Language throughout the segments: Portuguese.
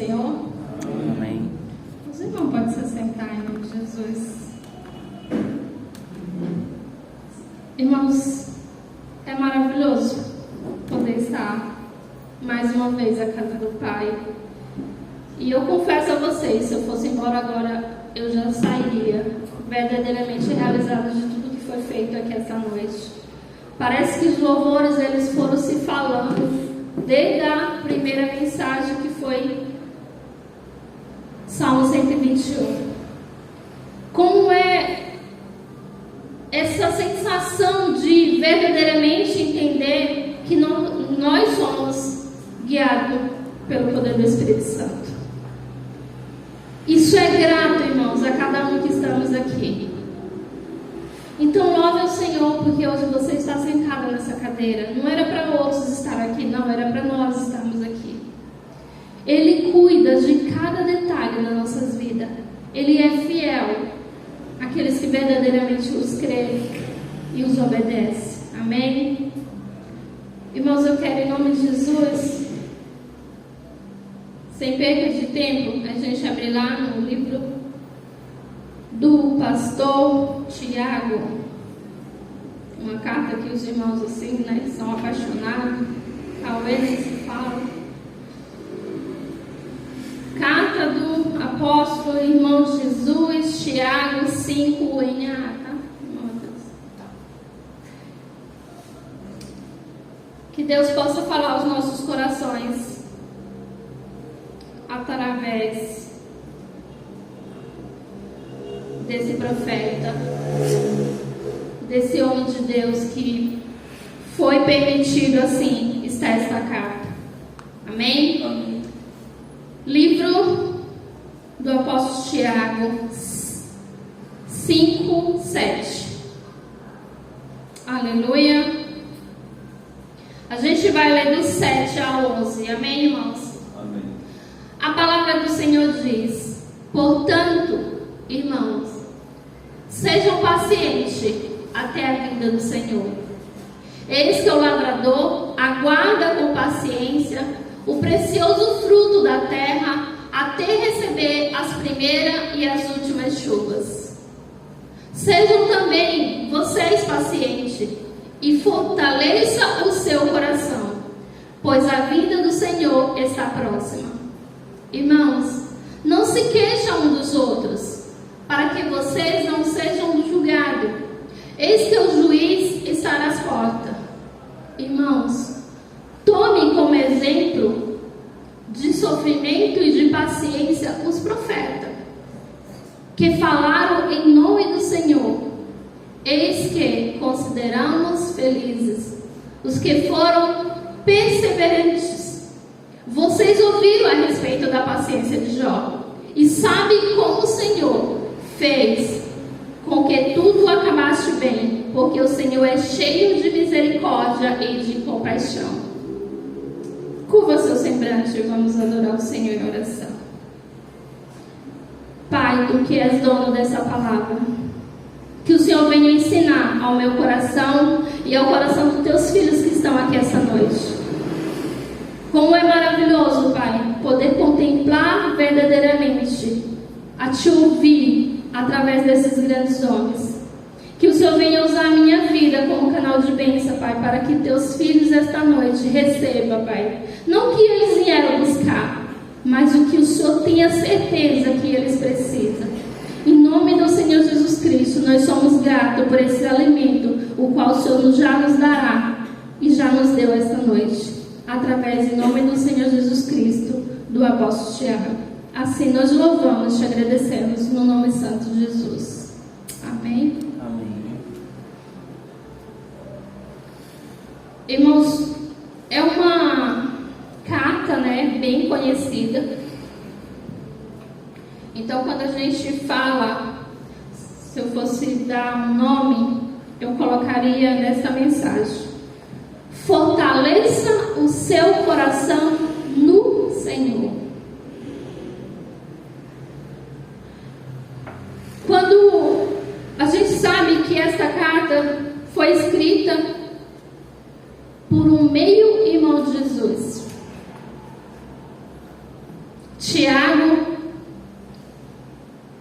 Senhor? Amém. Os irmãos podem se sentar em nome de Jesus. Irmãos, é maravilhoso poder estar mais uma vez à casa do Pai. E eu confesso a vocês, se eu fosse embora agora, eu já sairia verdadeiramente realizada de tudo que foi feito aqui essa noite. Parece que os louvores eles foram se falando desde a primeira mensagem, que foi Salmo 121. Como é essa sensação de verdadeiramente entender que nós somos guiados pelo poder do Espírito Santo. Isso é grato, irmãos, a cada um que estamos aqui. Então louve ao Senhor, porque hoje você está sentado nessa cadeira. Não era para outros estar aqui, não, era para nós estarmos aqui. Ele cuida de cada detalhe das nossas vidas. Ele é fiel àqueles que verdadeiramente os creem e os obedecem. Amém? Irmãos, eu quero, em nome de Jesus, sem perda de tempo, a gente abrir lá no livro do pastor Tiago, uma carta que os irmãos assim, né, são apaixonados, talvez nem se fala. Carta do apóstolo irmão Jesus, Tiago 5 em A, tá? Que Deus possa falar aos nossos corações através desse profeta, desse homem de Deus que foi permitido assim estar esta carta. Amém? Amém. Livro do apóstolo Tiago 5, 7. Aleluia. A gente vai ler do 7 ao 11. Amém, irmãos? Amém. A palavra do Senhor diz: portanto, irmãos, sejam pacientes até a vinda do Senhor. Eis que o lavrador aguarda com paciência o precioso fruto da terra até receber as primeiras e as últimas chuvas. Sejam também vocês pacientes e fortaleça o seu coração, pois a vinda do Senhor está próxima. Irmãos, não se queixem uns dos outros, para que vocês não sejam julgados. Eis que o juiz está nas portas. Irmãos, tomem como exemplo de sofrimento e de paciência os profetas, que falaram em nome do Senhor. Eis que consideramos felizes os que foram perseverantes. Vocês ouviram a respeito da paciência de Jó e sabem como o Senhor fez com que tudo acabasse bem, porque o Senhor é cheio de misericórdia e de compaixão. Curva seu semblante e vamos adorar o Senhor em oração. Pai, Tu que és dono dessa palavra, que o Senhor venha ensinar ao meu coração e ao coração dos Teus filhos que estão aqui essa noite. Como é maravilhoso, Pai, poder contemplar verdadeiramente, a Te ouvir através desses grandes homens. Que o Senhor venha usar a minha vida como canal de bênção, Pai, para que Teus filhos esta noite recebam, Pai. Não que eles vieram buscar, mas o que o Senhor tenha certeza que eles precisam. Em nome do Senhor Jesus Cristo, nós somos gratos por esse alimento, o qual o Senhor já nos dará e já nos deu esta noite, através, em nome do Senhor Jesus Cristo, do apóstolo Tiago. Assim nós louvamos, te agradecemos, no nome santo de Jesus. Amém? Amém. Irmãos, é uma carta, né, bem conhecida. Então, quando a gente fala, se eu fosse dar um nome, eu colocaria nessa mensagem: fortaleça o seu coração no Senhor. Quando a gente sabe que esta carta foi escrita por um meio-irmão de Jesus, Tiago,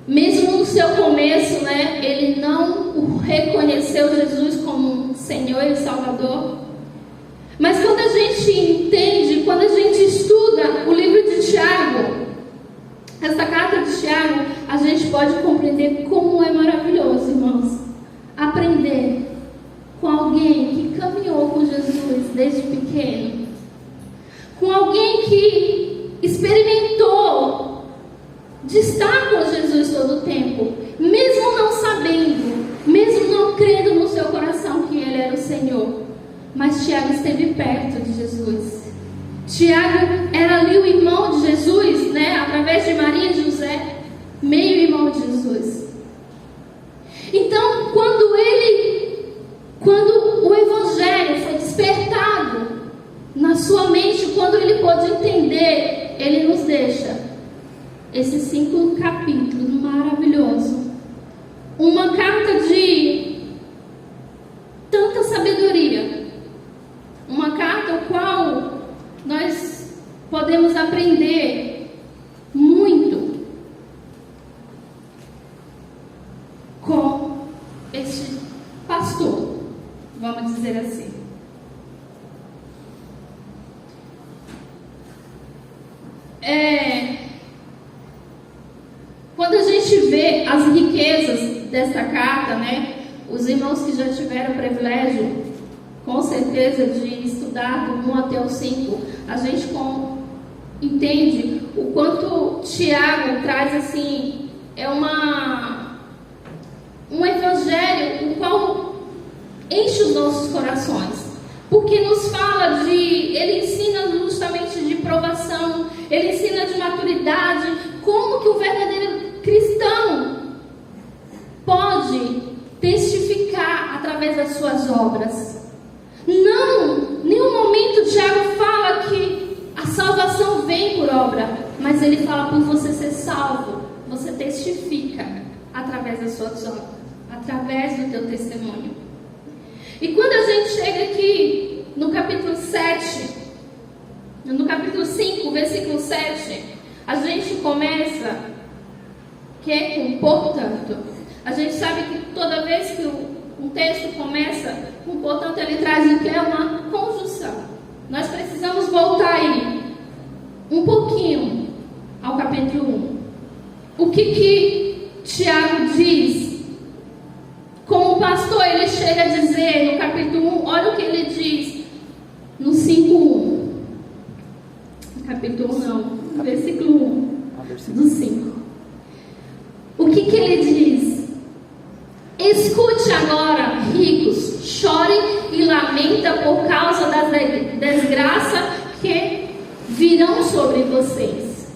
mesmo no seu começo, ele não reconheceu Jesus como Senhor e Salvador. Mas quando a gente entende, quando a gente estuda o livro de Tiago, essa carta de Tiago, a gente pode compreender como é maravilhoso, irmãos, aprender com alguém que caminhou com Jesus desde pequeno, com alguém que experimentou de estar com Jesus todo o tempo, mesmo não sabendo, mesmo não crendo no seu coração que Ele era o Senhor. Mas Tiago esteve perto de Jesus. Tiago era ali o irmão de Jesus, através de Maria e José, meio irmão de Jesus. Então, quando o Evangelho foi despertado na sua mente, quando ele pôde entender, ele nos deixa esses 5 capítulos maravilhosos. Uma carta de tanta sabedoria. Uma carta ao qual nós podemos aprender muito com este pastor, vamos dizer assim. Quando a gente vê as riquezas dessa carta, os irmãos que já tiveram o privilégio, com certeza, de estudar do 1 até o 5, a gente entende o quanto Tiago traz assim, um evangelho o qual enche os nossos corações, porque nos fala ele ensina justamente de provação, ele ensina de maturidade, como que o verdadeiro cristão pode testificar através das suas obras. Não, em nenhum momento Tiago fala que a salvação vem por obra, mas ele fala, por você ser salvo, você testifica através das suas obras, através do teu testemunho. E quando a gente chega aqui no capítulo 7, no capítulo 5, versículo 7, a gente começa com portanto. A gente sabe que toda vez que um texto começa com portanto, ele traz o que é uma conjunção. Nós precisamos voltar aí um pouquinho ao capítulo 1. O que Tiago diz? Como pastor, ele chega a dizer no capítulo 1, olha o que ele diz no 5:1. No capítulo 1 não, no versículo 1 do 5. O que ele diz? Escute agora, ricos, chorem e lamentem por causa das desgraças que virão sobre vocês.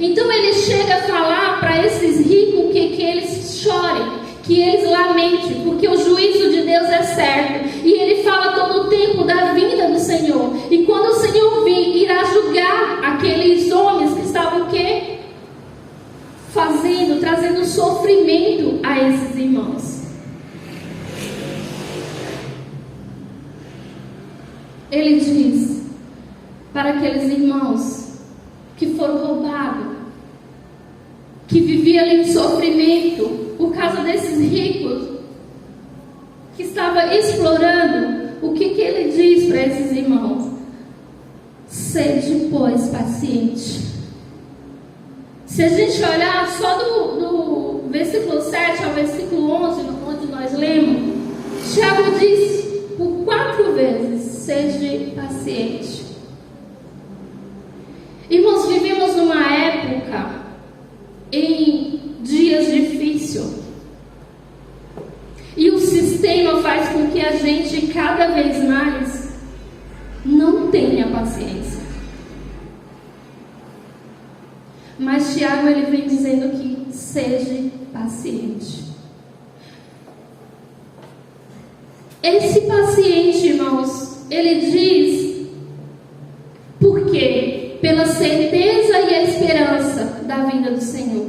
Então ele chega a falar para esses ricos que eles chorem, que eles lamentem, porque o juízo de Deus é certo. E ele fala todo o tempo da vinda do Senhor. E quando o Senhor vir, irá julgar aqueles homens que estavam trazendo sofrimento a esses irmãos. Ele diz para aqueles irmãos que foram roubados, que viviam ali em sofrimento por causa desses ricos que estavam explorando. O que ele diz para esses irmãos? Sede, pois, paciente. Se a gente olhar só do versículo 7 ao versículo 11, onde nós lemos, Tiago diz por 4 vezes: seja paciente. Irmãos, vivemos numa época, em dias difíceis, e o sistema faz com que a gente cada vez mais não tenha paciência. Mas Tiago, ele vem dizendo que seja paciente. Esse paciente, irmãos, ele diz por quê? Pela certeza e a esperança da vinda do Senhor.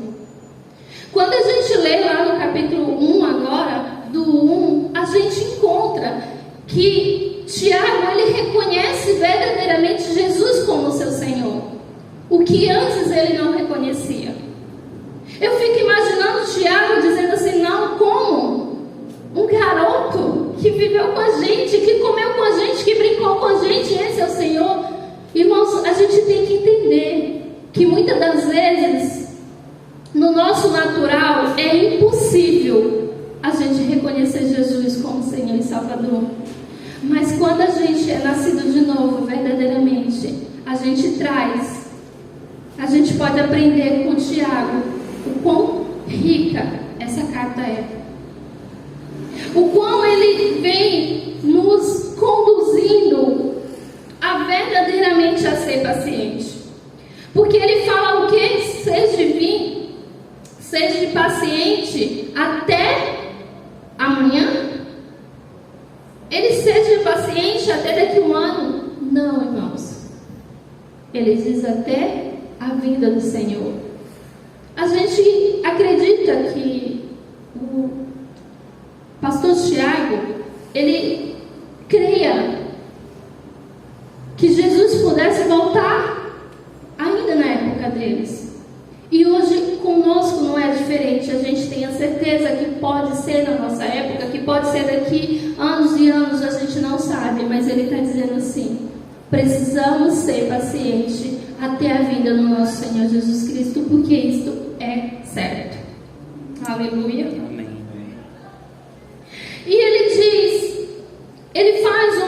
Quando a gente lê lá no capítulo 1 agora, do 1, a gente encontra que Tiago, ele reconhece verdadeiramente Jesus como seu Senhor. O que antes ele não reconhecia. Eu fico imaginando Tiago dizendo assim: não, como? Um garoto que viveu com a gente, que comeu com a gente, que brincou com a gente, esse é o Senhor. Irmãos, a gente tem que entender que muitas das vezes, no nosso natural, é impossível a gente reconhecer Jesus como Senhor e Salvador. Mas quando a gente é nascido de novo, verdadeiramente, a gente pode aprender com Tiago o quão rica essa carta é. O quão ele vem nos conduzindo a verdadeiramente a ser paciente. Porque ele fala o quê? Seja paciente até amanhã. Ele seja paciente até daqui a um ano. Não, irmãos. Ele diz até a vinda do Senhor. A gente acredita que o pastor Tiago, ele creia que Jesus pudesse voltar ainda na época deles. E hoje conosco não é diferente. A gente tem a certeza que pode ser na nossa época, que pode ser daqui anos e anos, a gente não sabe. Mas ele está dizendo assim: precisamos ser pacientes até a vinda do nosso Senhor Jesus Cristo, porque isto é certo. Aleluia. Amém. E ele diz, ele faz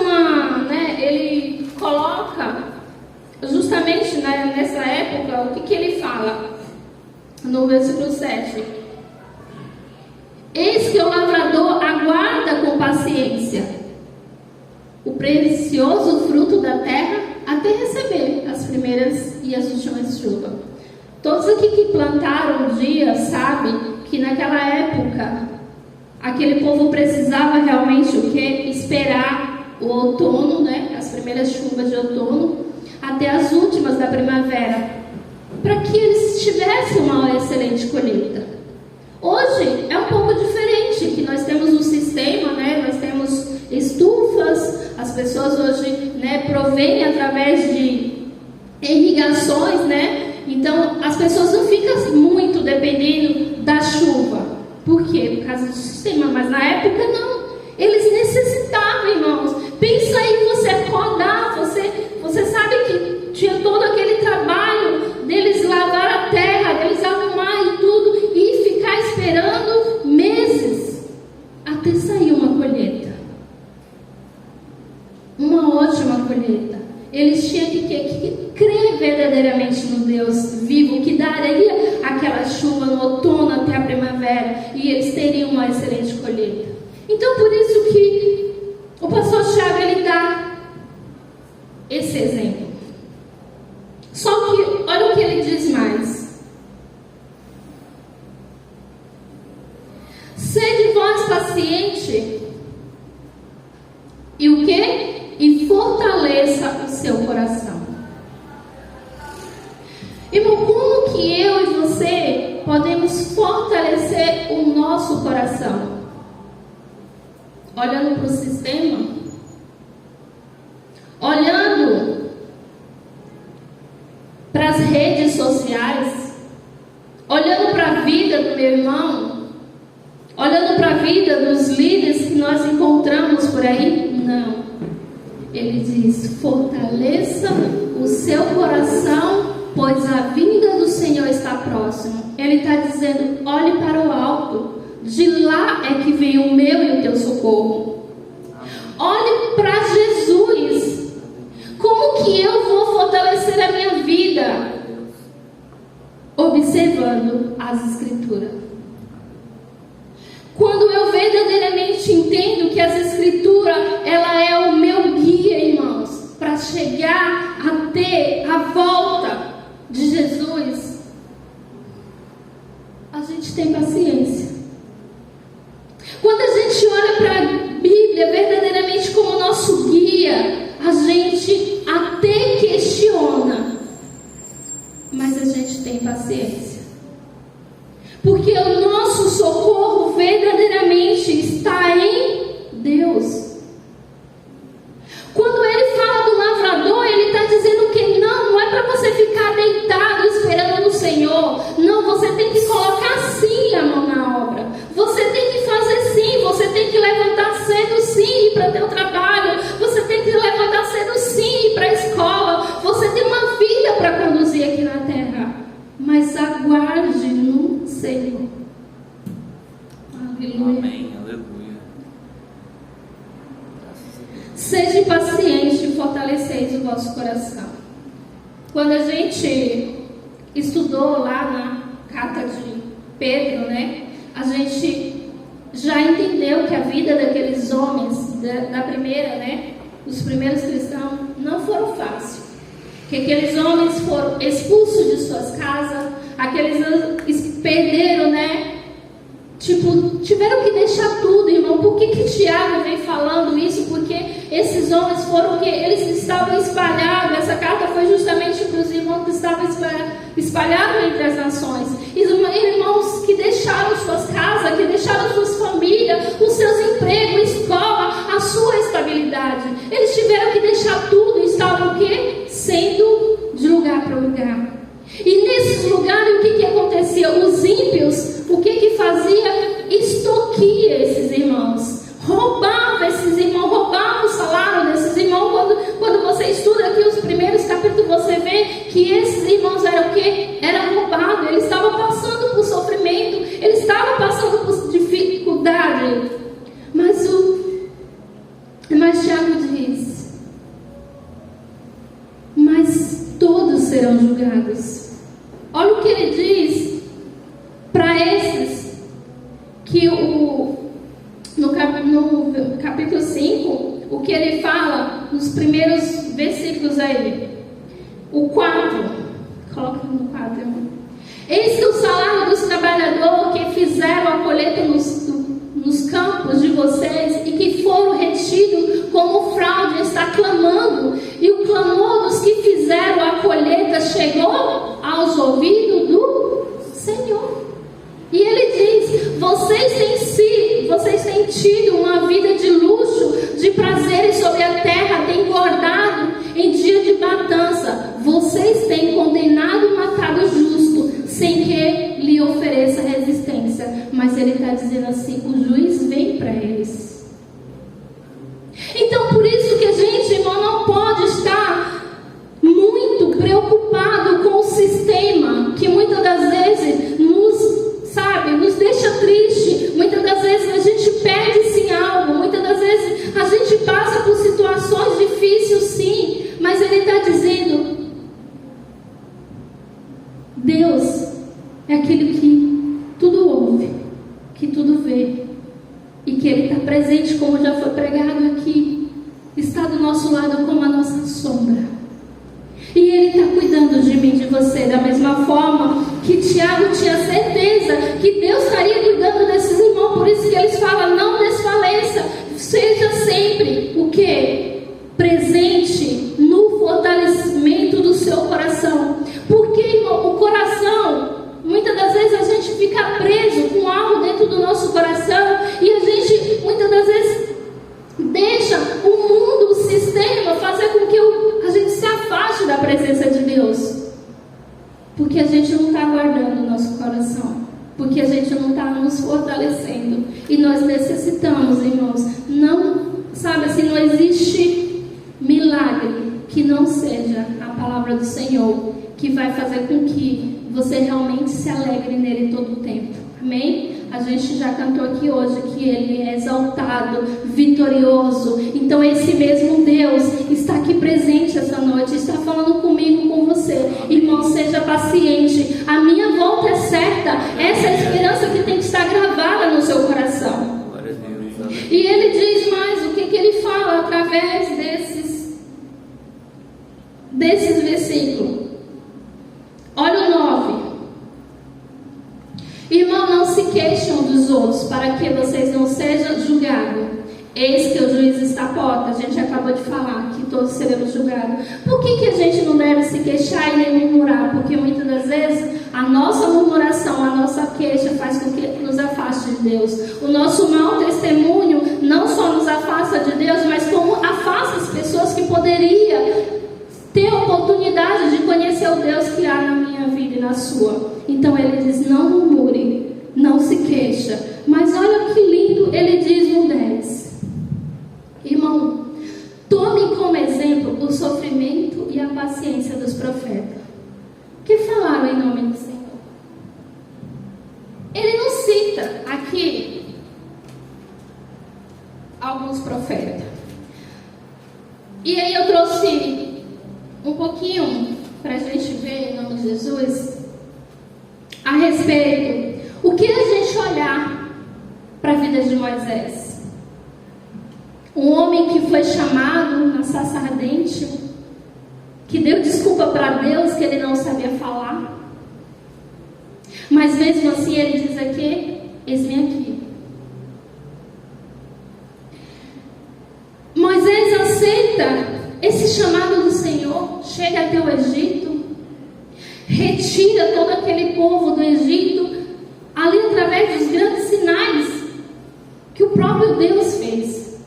ele coloca justamente nessa época, o que ele fala no versículo 7: eis que o lavrador aguarda com paciência o precioso fruto da terra até receber as primeiras e as últimas chuvas. Todos aqui que plantaram um dia sabem que naquela época aquele povo precisava realmente o quê? Esperar o outono, as primeiras chuvas de outono, até as últimas da primavera, para que eles tivessem uma excelente colheita. Hoje é um pouco diferente, que nós temos um sistema, nós temos estufas, as pessoas hoje provêm através de irrigações, então as pessoas não ficam muito dependendo da chuva. Por quê? Por causa do sistema. Mas na época não. Eles necessitavam, irmãos. Pensa aí, você acordar, você sabe que tinha todo aquele trabalho deles lavar a terra, deles arrumar e tudo, e ficar esperando meses até sair uma colheita. Uma ótima colheita. Eles tinham que crer verdadeiramente no Deus vivo, que daria aquela chuva no outono até a primavera, e eles teriam uma excelente colheita. Então, por isso que o pastor Tiago, ele dá esse exemplo. Só que, olha o que ele diz mais: sede vós paciente, e o quê? E fortaleça o seu coração. Irmão, como que eu e você podemos fortalecer o nosso coração? Olhando para o sistema, olhando para as redes sociais, olhando para a vida do meu irmão, olhando para a vida dos líderes que nós encontramos por aí? Não. Ele diz: fortaleça o seu coração, pois a vinda do Senhor está próximo. Ele está dizendo: olhe para o alto, de lá é que vem o meu e o teu socorro. Olhe para Jesus. Como que eu vou fortalecer a minha vida? Observando as Escrituras. Quando eu verdadeiramente entendo que as Escrituras, ela é o meu guia, irmãos, para chegar a ter a volta de Jesus, a gente tem paciência. Quando a gente olha para a Bíblia verdadeiramente como nosso guia, a gente até questiona, mas a gente tem paciência. Porque o nosso socorro verdadeiramente está em Deus. Quando ele fala do lavrador, ele está dizendo que não é para você ficar deitado Senhor. Não, você tem que colocar sim a mão na obra. Você tem que fazer sim. Você tem que levantar cedo sim, ir para o teu trabalho. Você tem que levantar cedo sim, ir para a escola. Você tem uma vida para conduzir aqui na terra. Mas aguarde no Senhor. Aleluia. Amém, aleluia. Seja paciente e fortaleceis o vosso coração. Quando a gente estudou lá na carta de Pedro, né? A gente já entendeu que a vida daqueles homens da primeira, né? Os primeiros cristãos não foram fáceis. Que aqueles homens foram expulsos de suas casas, aqueles perderam, né? Tiveram que deixar tudo, irmão. Por que Tiago vem falando isso? Porque esses homens foram que eles estavam espalhados. Essa carta foi justamente para os irmãos que estavam espalhados entre as nações. Irmãos que deixaram suas casas, que deixaram suas famílias, os seus empregos, escola, a sua estabilidade. Eles tiveram que deixar tudo e estavam o quê? Sendo de lugar para lugar. E nesses lugares o que acontecia? Os ímpios, o que fazia? Extorquia esses irmãos, roubava esses irmãos, roubava o salário desses irmãos. Quando você estuda aqui os primeiros capítulos, você vê que esses irmãos eram o quê? Eram roubados, eles estavam passando por sofrimento, eles estavam passando por dificuldade. Mas Tiago diz: mas todos serão julgados. Olha o que ele diz para esses, que no capítulo 5, o que ele fala nos primeiros versículos aí. O 4, coloca no 4, irmão. Eis que o salário dos trabalhadores que fizeram a colheita nos campos de vocês e que foram retidos como fraude está clamando, e o clamor dos que fizeram a colheita chegou aos ouvidos do Senhor. E ele diz: vocês têm tido uma vida de luxo, de prazeres sobre a terra, têm guardado em dia de matança. Vocês têm condenado e matado o justo, sem que lhe ofereça resistência. Mas ele está dizendo assim: o juiz vem para eles. Então, por isso que a gente, irmão, não pode estar muito preocupado com o sistema, que muitas das vezes nos deixa triste. Muitas das vezes a gente perde-se em algo, muitas das vezes a gente passa por situações difíceis, sim, mas ele está dizendo: Deus é aquele que tudo ouve, que tudo vê, e que ele está presente, como já foi pregado aqui, está do nosso lado como a nossa sombra. E ele está cuidando de mim, de você, da mesma forma que Tiago tinha certeza que Deus estaria cuidando desses irmãos. Por isso que eles falam: não desfaleça, seja sempre o quê? Presente no fortalecimento do seu coração. Porque, irmão, o coração, muitas das vezes a gente fica preso com algo dentro do nosso coração, e a gente muitas das vezes deixa o mundo, o sistema fazer com que a gente se afaste da presença de Deus, porque a gente não está guardando o nosso coração, porque a gente não está nos fortalecendo. E nós necessitamos, irmãos, não existe milagre que não seja a palavra do Senhor, que vai fazer com que você realmente se alegre nele todo o tempo. Amém? A gente já cantou aqui hoje que ele é exaltado, vitorioso. Então esse mesmo Deus está aqui presente essa noite, está falando comigo, com você. Irmão, seja paciente, a minha volta é certa. Essa é a esperança que tem que estar gravada no seu coração. E ele diz mais, o que ele fala através desses versículos. Olha o 9. Irmão, não se queixem dos outros, para que vocês não sejam julgados. Eis que o juiz está à porta. A gente acabou de falar que todos seremos julgados. Por que a gente não deve se queixar e nem murmurar? Porque muitas das vezes a nossa murmuração, a nossa queixa faz com que nos afaste de Deus. O nosso mau testemunho não só nos afasta de Deus, mas como afasta as pessoas que poderiam ter oportunidade oportunidade de conhecer o Deus que há na minha vida e na sua. Então ele diz: não murmure, não se queixa. Mas olha que lindo, ele diz no 10. Irmão, tome como exemplo o sofrimento e a paciência dos profetas, que falaram em nome do Senhor. Ele não cita aqui alguns profetas. E aí eu trouxe um pouquinho para a gente ver, em nome de Jesus, a respeito o que a gente olhar para a vida de Moisés. Um homem que foi chamado na sarça ardente, que deu desculpa para Deus que ele não sabia falar, mas mesmo assim ele diz aqui: eis-me aqui. Moisés aceita esse chamado do Senhor, chega até o Egito, retira todo aquele povo do Egito, ali através dos grandes sinais que o próprio Deus fez.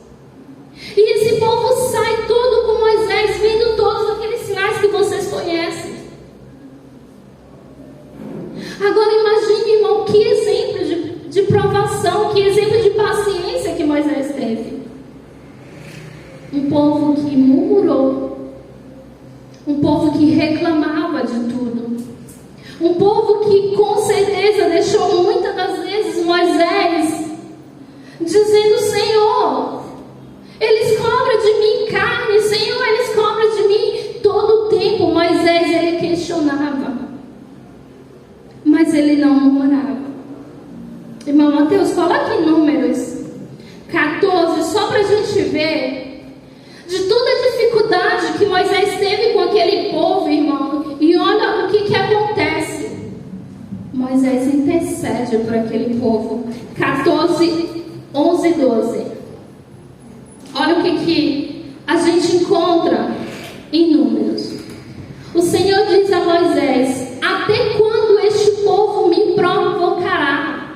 E esse povo sai todo com Moisés, vendo todos aqueles sinais que vocês conhecem. Agora imagine, irmão, que exemplo de provação, que exemplo de paciência que Moisés teve. Um povo que murmurou, um povo que reclamava de tudo, um povo que com certeza deixou muitas das vezes Moisés dizendo: Senhor, eles cobram de mim carne, Senhor, eles cobram de mim. Todo o tempo Moisés, ele questionava, mas ele não murmurava. Irmão Mateus, coloca em Números 14, só para a gente ver de toda a dificuldade que Moisés teve com aquele povo, irmão. E olha o que acontece. Moisés intercede por aquele povo. 14, 11 e 12. Olha o que a gente encontra em Números. O Senhor diz a Moisés: até quando este povo me provocará?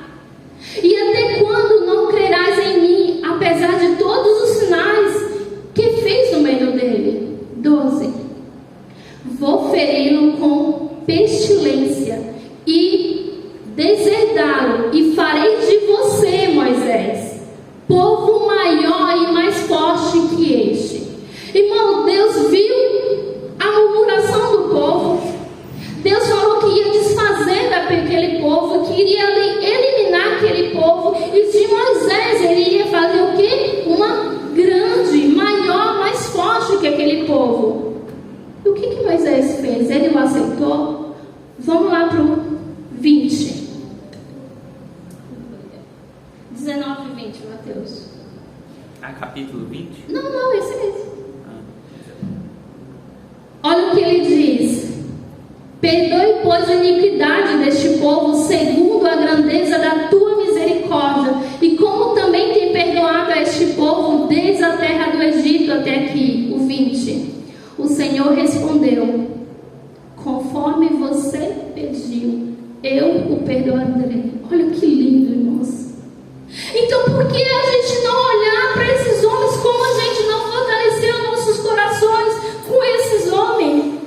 E até quando não crerás em mim, apesar de todos os sinais que fez no meio dele? 12. Vou feri-lo com pestilência e deserdá-lo, e farei de você, Moisés, povo maior e mais forte que este. Irmão, Deus viu a murmuração do povo. Deus falou que ia desfazer daquele povo, que iria eliminar aquele povo, e de Moisés ele iria fazer o quê? Uma grande, maior, mais forte que aquele povo. E o que Moisés fez? Ele o aceitou? Vamos lá para o 20. 19 e 20, Mateus. Capítulo 20? Não, esse mesmo. Olha o que ele diz: perdoe, pois, a iniquidade deste povo, segundo a grandeza da tua misericórdia, e como também tem perdoado a este povo desde a terra do Egito até aqui. O 20. O Senhor respondeu: conforme você pediu, eu o perdoarei. Olha que lindo, irmãos. Então por que a gente não olhar para esses homens? Como a gente não fortalecer nossos corações com esses homens?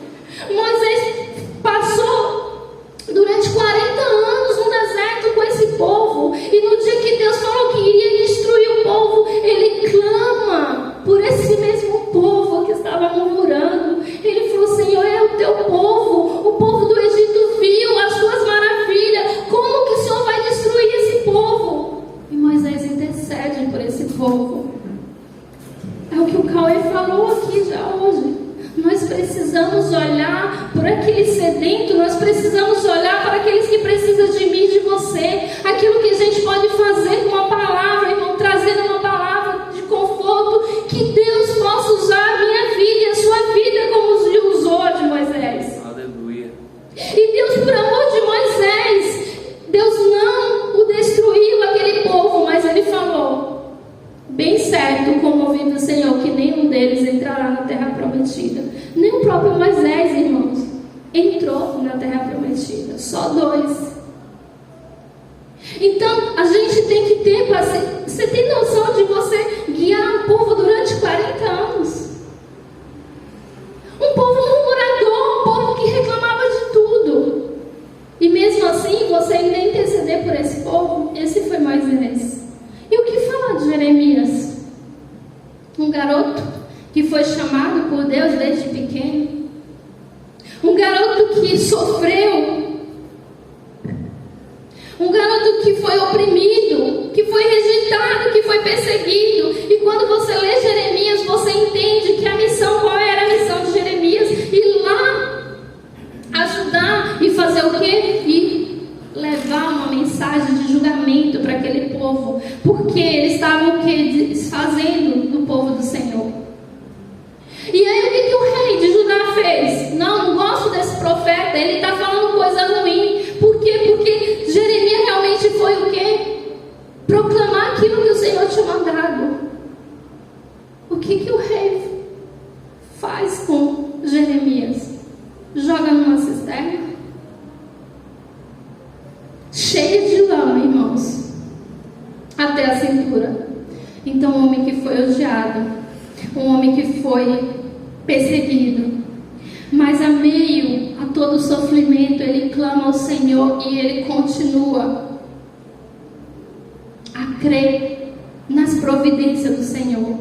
Moisés passou durante 40 anos no deserto com esse povo, e no dia que Deus falou que iria destruir o povo, ele clama por esse mesmo povo que estava murmurando. Ele falou: Senhor, é o teu povo, o povo do Egito viu as tuas maravilhas, como que o Senhor vai destruir esse povo? E Moisés intercede por esse povo. É o que o Cauê falou aqui já hoje. Nós precisamos olhar por aquele sedento, nós precisamos olhar para aqueles que precisam de mim e de você. Aquilo que a gente pode fazer com uma palavra, irmão, trazendo uma palavra de conforto, que Deus possa usar a minha vida e a sua vida como usou a de Moisés. Aleluia. E Deus, por amor de Moisés, Deus não o destruiu, aquele povo, mas ele falou: bem certo, como ouvi do Senhor, que nenhum deles entrará na terra prometida. Nem o próprio Moisés, irmãos, entrou na terra prometida. Só 2. Então, a gente tem que ter paciência. Você tem noção de você guiar um povo durante 40 anos? Um povo murmurador. mesmo assim você ainda interceder por esse povo? Esse foi Moisés. E o que falar de Jeremias? Um garoto que foi chamado por Deus desde pequeno. Um garoto que sofreu. Um garoto que foi oprimido, que foi rejeitado, que foi perseguido. E quando você lê Jeremias, você entende que a missão, qual era a missão de Jeremias? Ir lá ajudar e fazer o quê? E levar uma mensagem de julgamento para aquele povo. Porque eles estavam o quê? Desfazendo do povo do Senhor. E aí o que o rei de Judá fez? Não gosto desse profeta, ele está falando coisa ruim. Por quê? Porque Jeremias realmente foi o quê? Proclamar aquilo que o Senhor tinha mandado. O que o rei faz com Jeremias? Joga numa cisterna cheia de lama, irmãos, até a cintura. Então um homem que foi odiado, um homem que foi perseguido, mas a meio a todo o sofrimento ele clama ao Senhor e ele continua a crer nas providências do Senhor.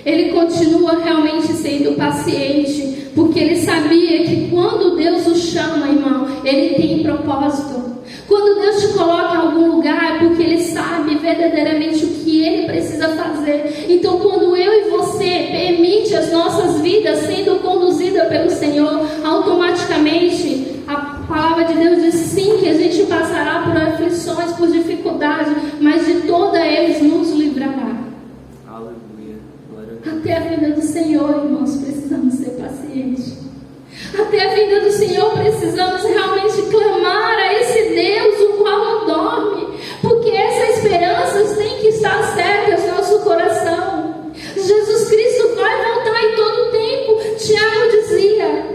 Ele continua realmente sendo paciente, porque ele sabia que quando Deus o chama, irmão, ele tem propósito. Quando Deus te coloca em algum lugar, é porque ele sabe verdadeiramente o que ele precisa fazer. Então, quando eu e você permite as nossas vidas sendo conduzidas pelo Senhor, automaticamente a palavra de Deus diz sim, que a gente passará por aflições, por dificuldade, mas de toda eles nos livrará. Aleluia. Até a vinda do Senhor, irmãos, precisamos ser pacientes. Até a vinda do Senhor precisamos realmente clamar a esse Deus o qual não dorme, porque essas esperanças têm que estar certas no nosso coração. Jesus Cristo vai voltar em todo o tempo. Tiago dizia: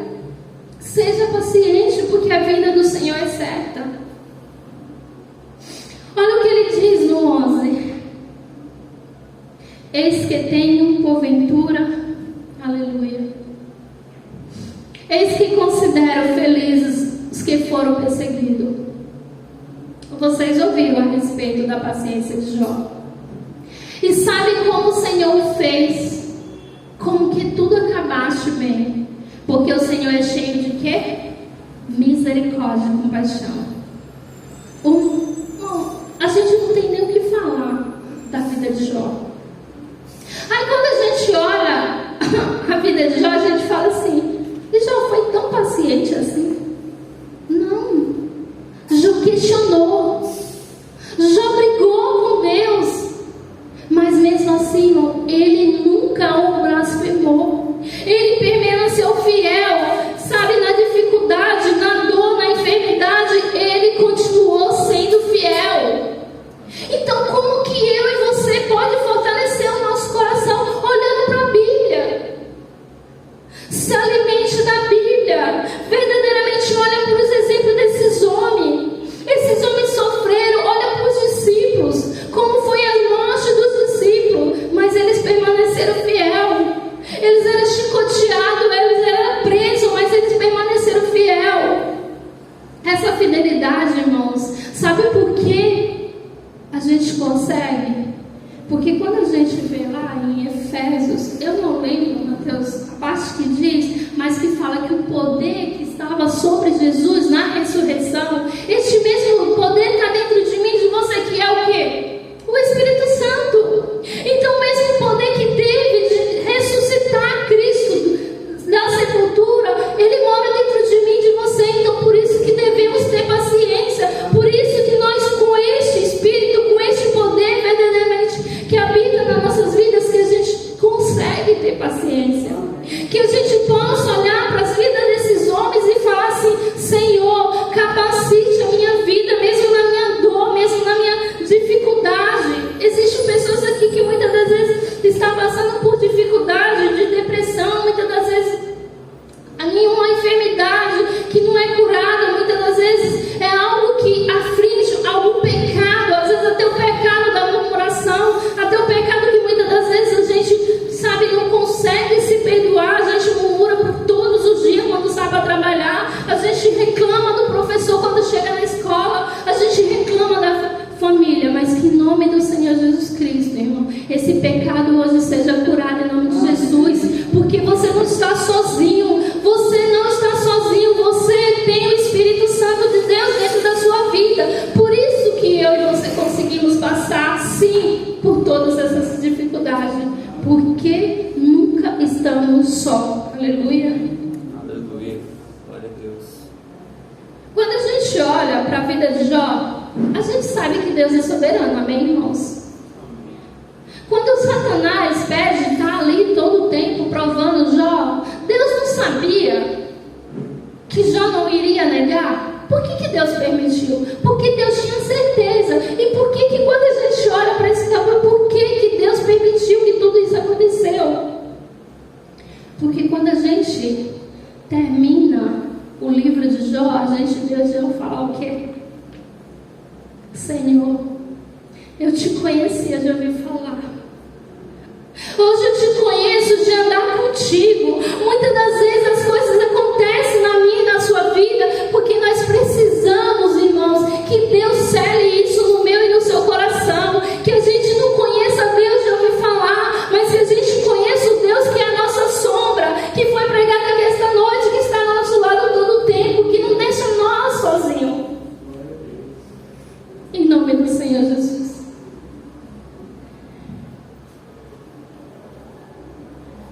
seja paciente, porque a vinda do Senhor é certa. Olha o que ele diz no 11: eis que tenho porventura, aleluia, eis que considero felizes os que foram perseguidos. Vocês ouviram a respeito da paciência de Jó. E sabe como o Senhor fez? Como que tudo acabaste bem. Porque o Senhor é cheio de quê? Misericórdia e compaixão. A gente não tem nem o que falar da vida de Jó. Aí quando a gente olha a vida de Jó, a gente fala assim: e Jó foi tão paciente assim? Não. Jó questionou. Jó brigou com Deus. Mas mesmo assim, ele nunca o blasfemou. Ele permaneceu fiel. Sabe, na dificuldade, na dor, na enfermidade, ele continuou sendo fiel. Então, como que eu e você pode fortalecer o nosso coração olhando para a Bíblia? Se alimente da Bíblia. Verdadeiramente olha para os exemplos desses homens. Esses homens sofreram. Olha para os discípulos. Como foi a morte dos discípulos. Mas eles permaneceram fiel. Eles eram chicoteados, eles eram presos, mas eles permaneceram fiel. Essa fidelidade, irmãos, sabe por que a gente consegue? Porque quando a gente vê lá em Efésios, eu não lembro, Mateus, a parte que diz, mas que fala que o poder que estava sobre Jesus na ressurreição, este mesmo poder está dentro de mim, de você, que é o quê? O Espírito Santo. Então o mesmo poder que teve de ressuscitar Cristo da sepultura, ele mora dentro de mim, de você. Então por isso que devemos ter paciência, por isso que nós, com este Espírito, com este poder verdadeiramente que habita nas nossas vidas, que a gente consegue ter paciência, que a gente pode pecado hoje seja curado em nome de Jesus, porque você não está sozinho, você não está sozinho, você tem o Espírito Santo de Deus dentro da sua vida. Por isso que eu e você conseguimos passar, sim, por todas essas dificuldades, porque nunca estamos só. Aleluia. Aleluia. Glória a Deus. Quando a gente olha para a vida de Jó, a gente sabe que Deus é soberano, amém, irmãos? Quando Satanás pede, está ali todo o tempo provando Jó, Deus não sabia que Jó não iria negar? Por que Deus permitiu? Porque Deus tinha certeza. E por que quando a gente olha para esse tabu, por que Deus permitiu que tudo isso aconteceu? Porque quando a gente termina o livro de Jó, a gente vê Jó falar o quê? Senhor, eu te conhecia de ouvir falar. Hoje eu te conheço de andar contigo. Muitas das vezes as coisas acontecem na minha e na sua vida porque nós precisamos, irmãos, que Deus cele isso no meu e no seu coração. Que a gente não conheça Deus de ouvir falar, mas que a gente conheça o Deus que é a nossa sombra, que foi pregado aqui esta noite, que está ao nosso lado todo o tempo, que não deixa nós sozinhos. Em nome do Senhor Jesus.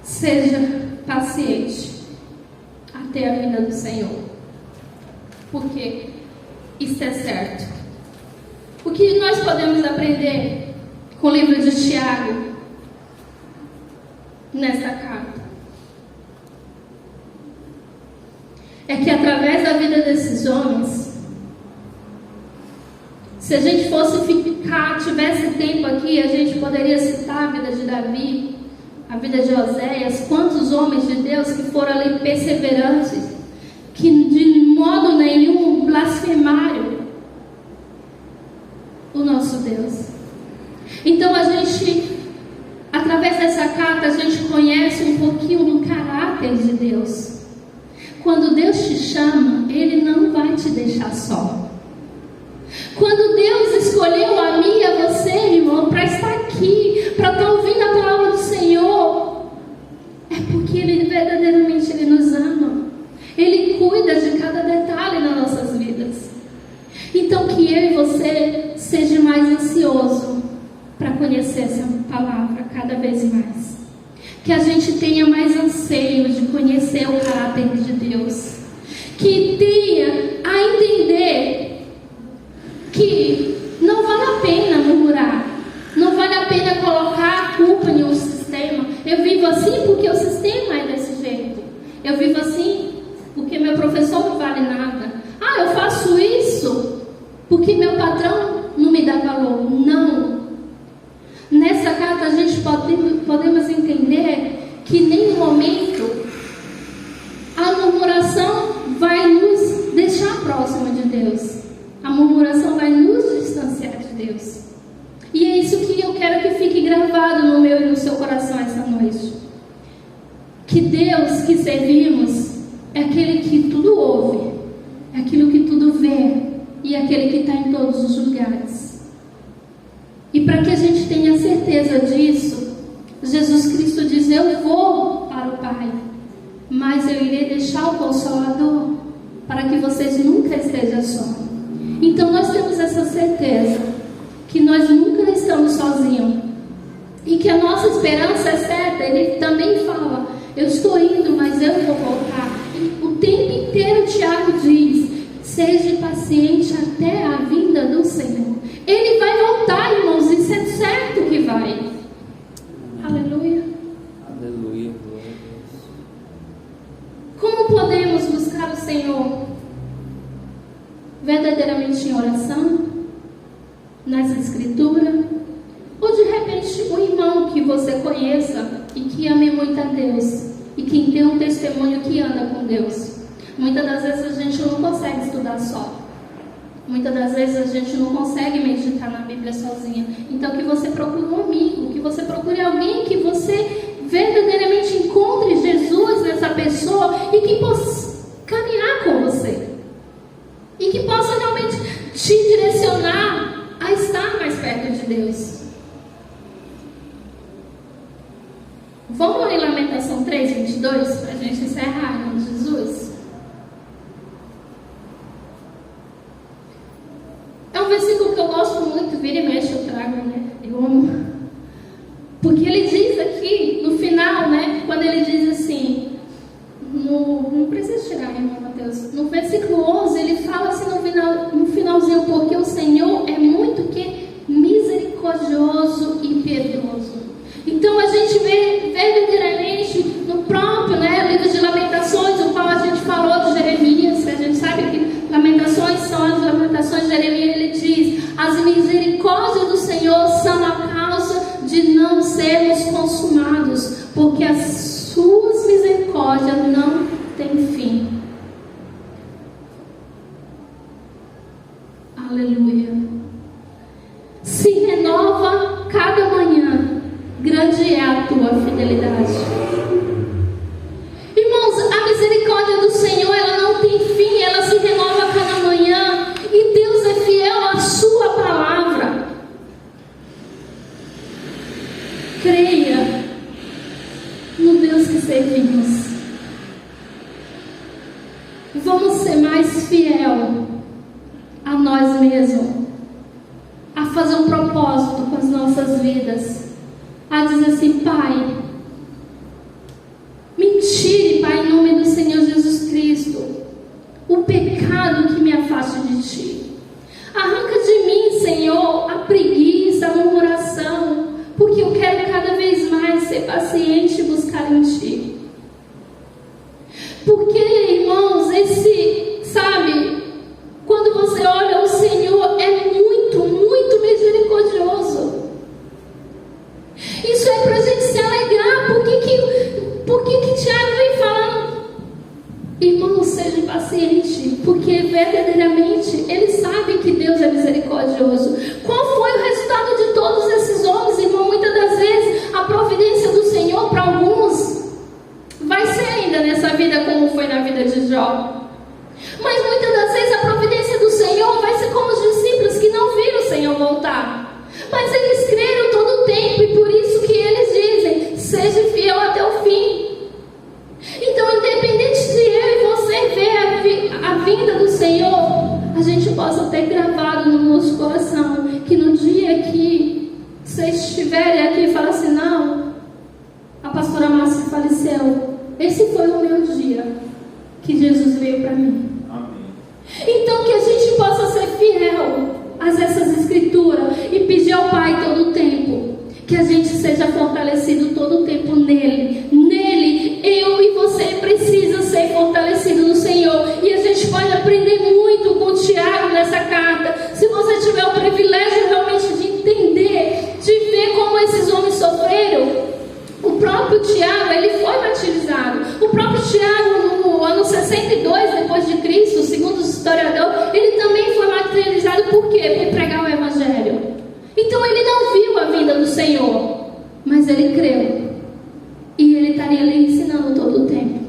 Seja paciente até a vinda do Senhor, porque isso é certo. O que nós podemos aprender com o livro de Tiago nessa carta é que através da vida desses homens, se a gente fosse ficar, tivesse tempo aqui, a gente poderia citar a vida de Davi, a vida de Oséias, quantos homens de Deus que foram ali perseverantes, que de modo nenhum blasfemaram o nosso Deus. Então a gente, através dessa carta, a gente conhece um pouquinho do caráter de Deus. Quando Deus te chama, Ele não vai te deixar só. Quando Deus escolheu a mim e a você, irmão, para estar aqui, para estar ouvindo a palavra do Senhor, é porque Ele verdadeiramente nos ama. Ele cuida de cada detalhe nas nossas vidas. Então que eu e você seja mais ansioso para conhecer essa palavra cada vez mais. Que a gente tenha mais anseio de conhecer o caráter de Deus. Que tenha a entender que não vale a pena murmurar, não vale a pena colocar a culpa no sistema. Eu vivo assim porque o sistema é desse jeito. Eu vivo assim porque meu professor não vale nada. Ah, eu faço isso porque meu patrão não me dá valor. Não. Nessa carta a gente podemos entender que em nenhum momento a murmuração vai nos deixar próximo de Deus. A murmuração vai nos distanciar de Deus. E é isso que eu quero que fique gravado no meu e no seu coração essa noite. Que Deus que servimos é aquele que tudo ouve, é aquele que tudo vê e é aquele que está em todos os lugares. E para que a gente tenha certeza disso, Jesus Cristo diz: eu vou para o Pai, mas eu irei deixar o Consolador para que vocês nunca estejam só. Então nós temos essa certeza que nós nunca estamos sozinhos e que a nossa esperança é certa. Ele também fala: eu estou indo, mas eu vou voltar. E o tempo inteiro Tiago diz: seja paciente até a vinda do Senhor. Ele vai voltar, irmãos, isso é certo que vai. Aleluia. Aleluia, glória a Deus. Como podemos buscar o Senhor? Verdadeiramente em oração, nas escrituras, ou de repente um irmão que você conheça e que ame muito a Deus e que tem um testemunho que anda com Deus. Muitas das vezes a gente não consegue estudar só, muitas das vezes a gente não consegue meditar na Bíblia sozinha. Então que você procure um amigo, que você procure alguém que você verdadeiramente encontre Jesus nessa pessoa e que possa caminhar com você. E que possa realmente te direcionar a estar mais perto de Deus. Vamos ler Lamentação 3:22 para a gente encerrar em nome de Jesus. É um versículo que eu gosto muito, vira e mexe eu trago, né? Eu amo. Porque ele diz aqui, no final, né? Quando ele diz assim, não precisa tirar, irmão Mateus. No versículo 11, ele fala assim no finalzinho, porque o Senhor é muito que misericordioso e piedoso. Então a gente vê verdadeiramente no próprio, né, livro de Lamentações, o qual a gente falou de Jeremias, que a gente sabe que Lamentações são as Lamentações de Jeremias. Ele diz: as misericórdias do Senhor são a causa de não sermos consumados, porque as suas misericórdias não têm fim. Aleluia. Se renova cada manhã, grande é a tua fidelidade. Irmãos, a misericórdia do Senhor, ela não tem fim, ela se renova a cada manhã, e Deus é fiel à sua palavra. Creia no Deus que servimos. Vamos ser mais fiel a nós mesmos, a fazer um propósito com as nossas vidas, a dizer assim: Pai, me tire, Pai, em nome do Senhor Jesus Cristo, o pecado que me afaste de Ti. Arranca de mim, Senhor, a preguiça, a murmuração, porque eu quero cada vez mais ser paciente e buscar em Ti. Porque, irmãos, sabe, quando você olha, o Senhor é muito, muito misericordioso. Isso é para a gente se alegrar. Por que Tiago vem falando? Irmão, seja paciente, porque verdadeiramente ele sabe que Deus é misericordioso. Qual foi o resultado de todos esses homens, irmão? Muitas das vezes a providência do Senhor para alguns vai ser ainda nessa vida como foi na vida de Jó. Mas muitas das vezes a providência do Senhor vai ser como os discípulos que não viram o Senhor voltar. Mas eles creram todo o tempo, e por isso que eles dizem: seja fiel até o fim. Então, independente de eu e você ver a vinda do Senhor, a gente possa ter gravado no nosso coração que no dia que vocês estiverem aqui e falar assim: não, a pastora Márcia faleceu, esse foi o meu dia que Jesus veio para mim. Então que a gente possa ser fiel a essas escrituras e pedir ao Pai todo o tempo, que a gente seja fortalecido todo o tempo nele. Nele, eu e você precisa ser fortalecido no Senhor. E a gente pode aprender muito com o Tiago nessa carta. Se você tiver o privilégio realmente de entender, de ver como esses homens sofreram. O próprio Tiago, ele foi martirizado. O próprio Tiago, no ano 62 depois de Cristo, segundo os historiadores, ele também foi martirizado. Por quê? Por pregar o Evangelho. Então ele não viu a vinda do Senhor, mas ele creu. E ele estaria ali ensinando todo o tempo.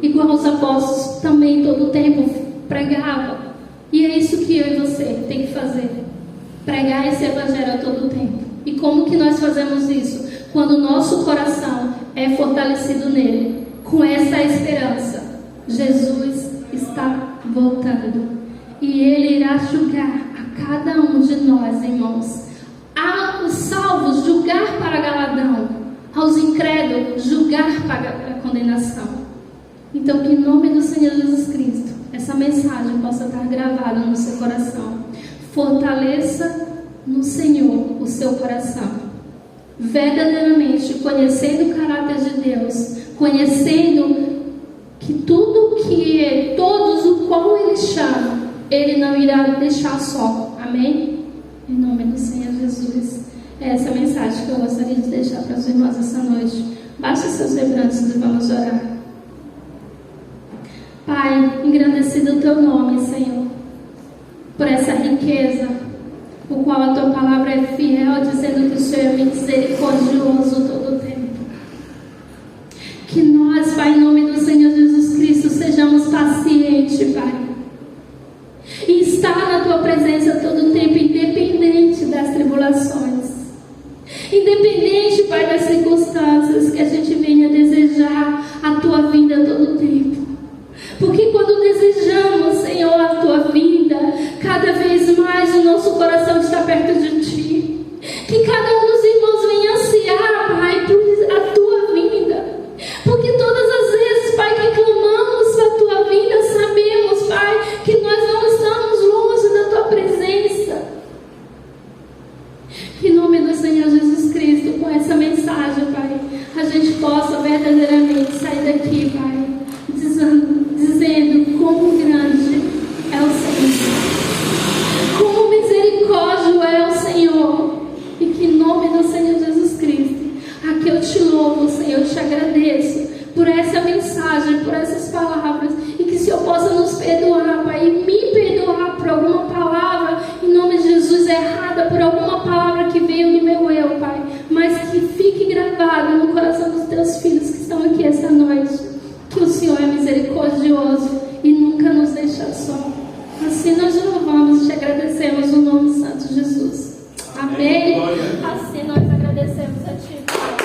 Igual os apóstolos também todo o tempo pregavam. E é isso que eu e você tem que fazer. Pregar esse Evangelho a todo o tempo. E como que nós fazemos isso? Quando o nosso coração é fortalecido nele, com essa esperança: Jesus está voltando, e Ele irá julgar a cada um de nós, irmãos. Aos salvos, julgar para galardão; aos incrédulos, julgar para a condenação. Então, que em nome do Senhor Jesus Cristo, essa mensagem possa estar gravada no seu coração. Fortaleça no Senhor o seu coração, verdadeiramente conhecendo o caráter de Deus, conhecendo que todos o qual Ele chama, Ele não irá deixar só. Amém? Em nome do Senhor Jesus. É essa mensagem que eu gostaria de deixar para os irmãos essa noite. Baixe seus lembrantes e vamos orar. Pai, engrandecido o Teu nome, Senhor, por essa riqueza, o qual a Tua palavra é fiel, dizendo que o Senhor é misericordioso todo o tempo. Que nós, Pai, em nome do Senhor Jesus Cristo, sejamos pacientes, Pai, e estar na Tua presença todo o tempo, independente das tribulações, independente, Pai, das circunstâncias que a gente nome do Senhor Jesus Cristo. Aqui eu te louvo, Senhor, eu te agradeço por essa mensagem, por essas palavras. E que o Senhor possa nos perdoar, Pai, e me perdoar por alguma palavra, em nome de Jesus, errada, por alguma palavra que veio do meu eu, Pai. Mas que fique gravado no coração dos teus filhos que estão aqui essa noite. Que o Senhor é misericordioso e nunca nos deixa só. Assim nós te louvamos e te agradecemos no nome santo de Jesus. Amém. Assim nós agradecemos a Ti, Pai.